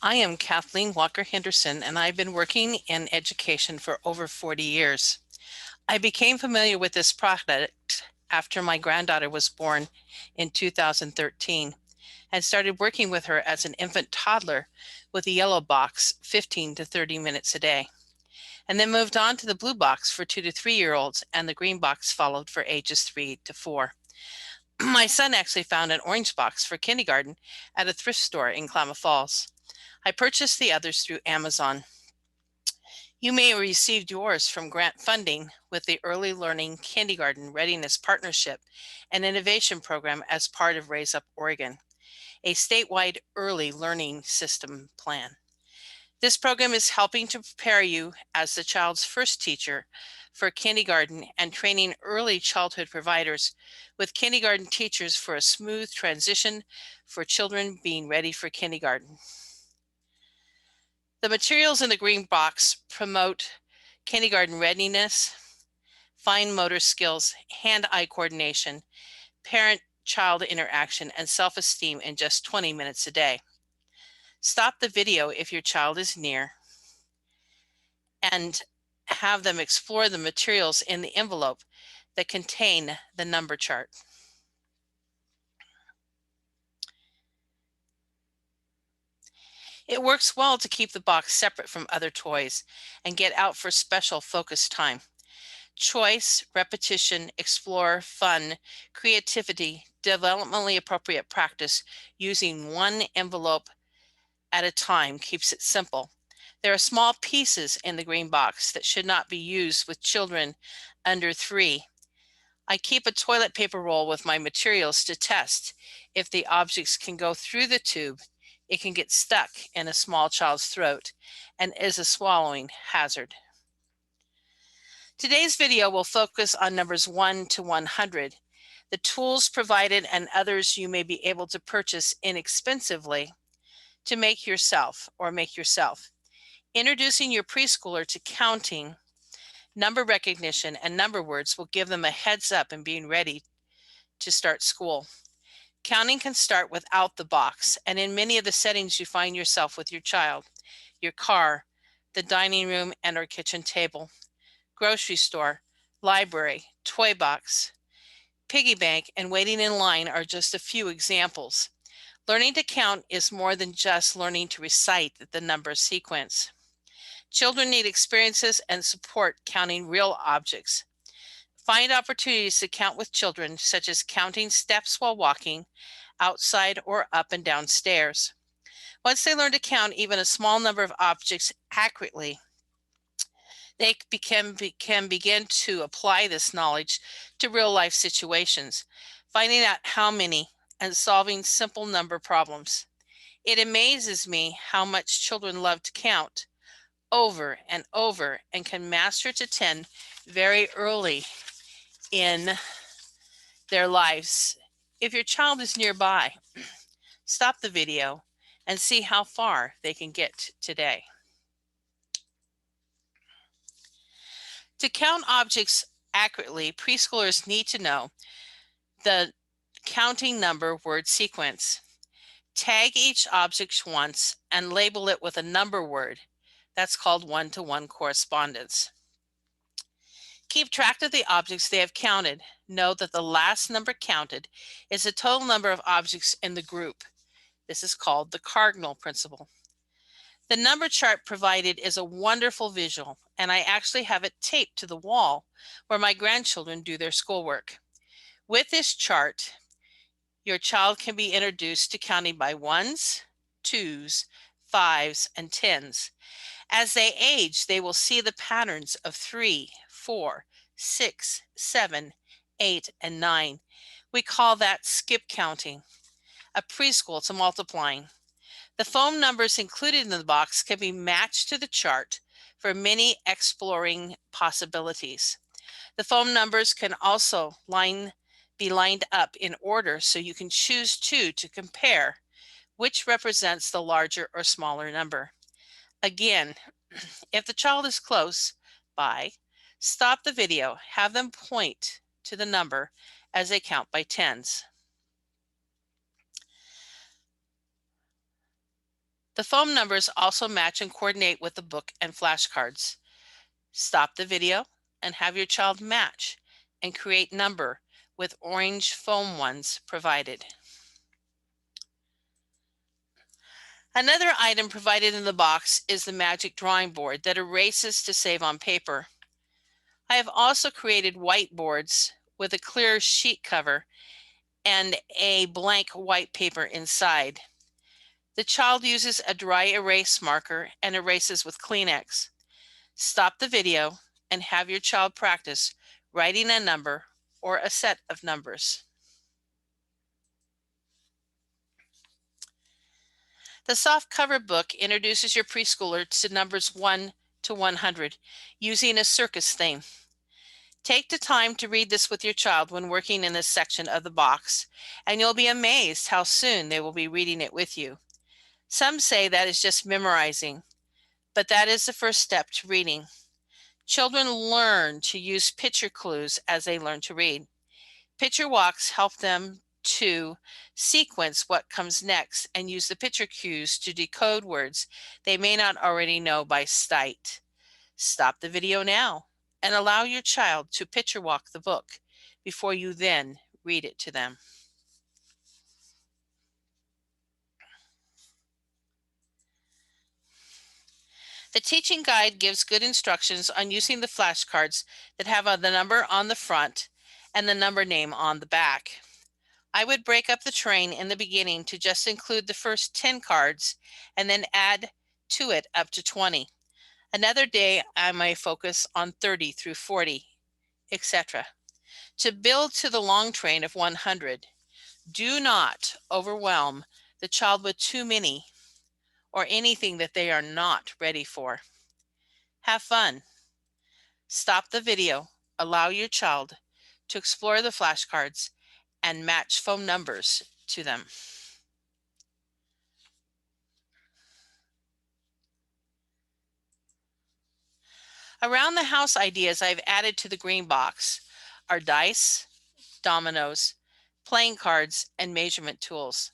I am Kathleen Walker Henderson, and I've been working in education for over 40 years. I became familiar with this product after my granddaughter was born in 2013 and started working with her as an infant toddler with the yellow box 15 to 30 minutes a day, and then moved on to the blue box for 2 to 3 year olds, and the green box followed for ages 3 to 4. My son actually found an orange box for kindergarten at a thrift store in Klamath Falls. I purchased the others through Amazon. You may have received yours from grant funding with the Early Learning Kindergarten Readiness Partnership and Innovation Program as part of Raise Up Oregon, a statewide early learning system plan. This program is helping to prepare you as the child's first teacher for kindergarten and training early childhood providers with kindergarten teachers for a smooth transition for children being ready for kindergarten. The materials in the green box promote kindergarten readiness, fine motor skills, hand-eye coordination, parent-child interaction, and self-esteem in just 20 minutes a day. Stop the video if your child is near and have them explore the materials in the envelope that contain the number chart. It works well to keep the box separate from other toys and get out for special focused time. Choice, repetition, explore, fun, creativity, developmentally appropriate practice using one envelope at a time keeps it simple. There are small pieces in the green box that should not be used with children under 3. I keep a toilet paper roll with my materials to test if the objects can go through the tube. It can get stuck in a small child's throat and is a swallowing hazard. Today's video will focus on numbers 1 to 100, the tools provided and others you may be able to purchase inexpensively to make yourself. Introducing your preschooler to counting, number recognition, and number words will give them a heads up in being ready to start school. Counting can start without the box, and in many of the settings you find yourself with your child, your car, the dining room and or kitchen table, grocery store, library, toy box, piggy bank, and waiting in line are just a few examples. Learning to count is more than just learning to recite the number sequence. Children need experiences and support counting real objects. Find opportunities to count with children, such as counting steps while walking, outside or up and down stairs. Once they learn to count even a small number of objects accurately, they can begin to apply this knowledge to real life situations, finding out how many and solving simple number problems. It amazes me how much children love to count over and over and can master to 10 very early in their lives. If your child is nearby, stop the video and see how far they can get today. To count objects accurately, preschoolers need to know the counting number word sequence. Tag each object once and label it with a number word. That's called one-to-one correspondence. Keep track of the objects they have counted. Know that the last number counted is the total number of objects in the group. This is called the cardinal principle. The number chart provided is a wonderful visual, and I actually have it taped to the wall where my grandchildren do their schoolwork. With this chart, your child can be introduced to counting by ones, twos, fives, and tens. As they age, they will see the patterns of 3, 4, 6, 7, 8, and 9. We call that skip counting. A preschool to multiplying. The foam numbers included in the box can be matched to the chart for many exploring possibilities. The foam numbers can also be lined up in order so you can choose two to compare which represents the larger or smaller number. Again, if the child is close by, stop the video, have them point to the number as they count by tens. The foam numbers also match and coordinate with the book and flashcards. Stop the video and have your child match and create number with orange foam ones provided. Another item provided in the box is the magic drawing board that erases to save on paper. I have also created whiteboards with a clear sheet cover and a blank white paper inside. The child uses a dry erase marker and erases with Kleenex. Stop the video and have your child practice writing a number or a set of numbers. The soft cover book introduces your preschooler to numbers 1 to 100 using a circus theme. Take the time to read this with your child when working in this section of the box, and you'll be amazed how soon they will be reading it with you. Some say that is just memorizing, but that is the first step to reading. Children learn to use picture clues as they learn to read. Picture walks help them to sequence what comes next and use the picture cues to decode words they may not already know by sight. Stop the video now and allow your child to picture walk the book before you then read it to them. The teaching guide gives good instructions on using the flashcards that have the number on the front and the number name on the back. I would break up the terrain in the beginning to just include the first 10 cards and then add to it up to 20. Another day, I may focus on 30 through 40, etc. To build to the long train of 100, do not overwhelm the child with too many or anything that they are not ready for. Have fun. Stop the video, allow your child to explore the flashcards and match foam numbers to them. Around the house ideas I've added to the green box are dice, dominoes, playing cards, and measurement tools.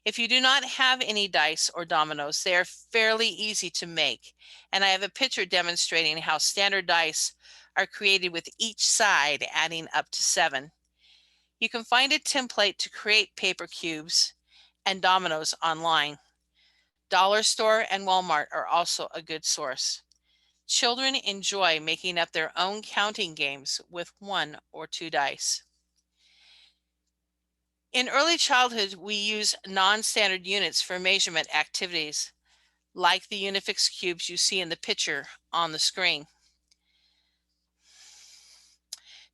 If you do not have any dice or dominoes, they are fairly easy to make, and I have a picture demonstrating how standard dice are created with each side adding up to 7. You can find a template to create paper cubes and dominoes online. Dollar Store and Walmart are also a good source. Children enjoy making up their own counting games with 1 or 2 dice. In early childhood, we use non-standard units for measurement activities, like the Unifix cubes you see in the picture on the screen.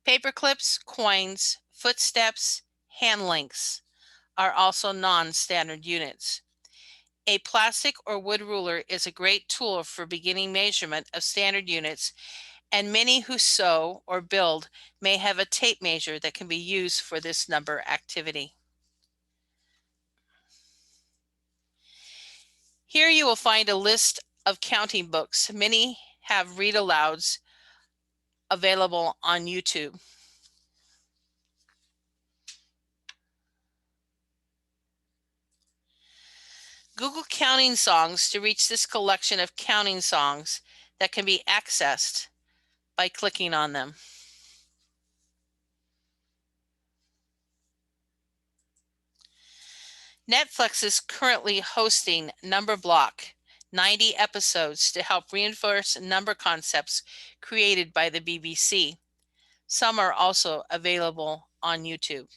Paper clips, coins, footsteps, hand lengths are also non-standard units. A plastic or wood ruler is a great tool for beginning measurement of standard units, and many who sew or build may have a tape measure that can be used for this number activity. Here you will find a list of counting books. Many have read-alouds available on YouTube. Google counting songs to reach this collection of counting songs that can be accessed by clicking on them. Netflix is currently hosting Number Block, 90 episodes to help reinforce number concepts created by the BBC. Some are also available on YouTube.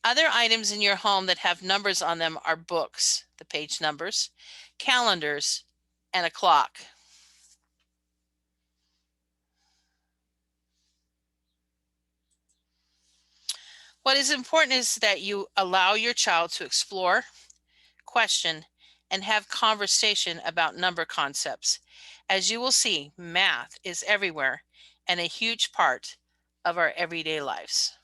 Other items in your home that have numbers on them are books, the page numbers, calendars, and a clock. What is important is that you allow your child to explore, question, and have conversation about number concepts. As you will see, math is everywhere and a huge part of our everyday lives.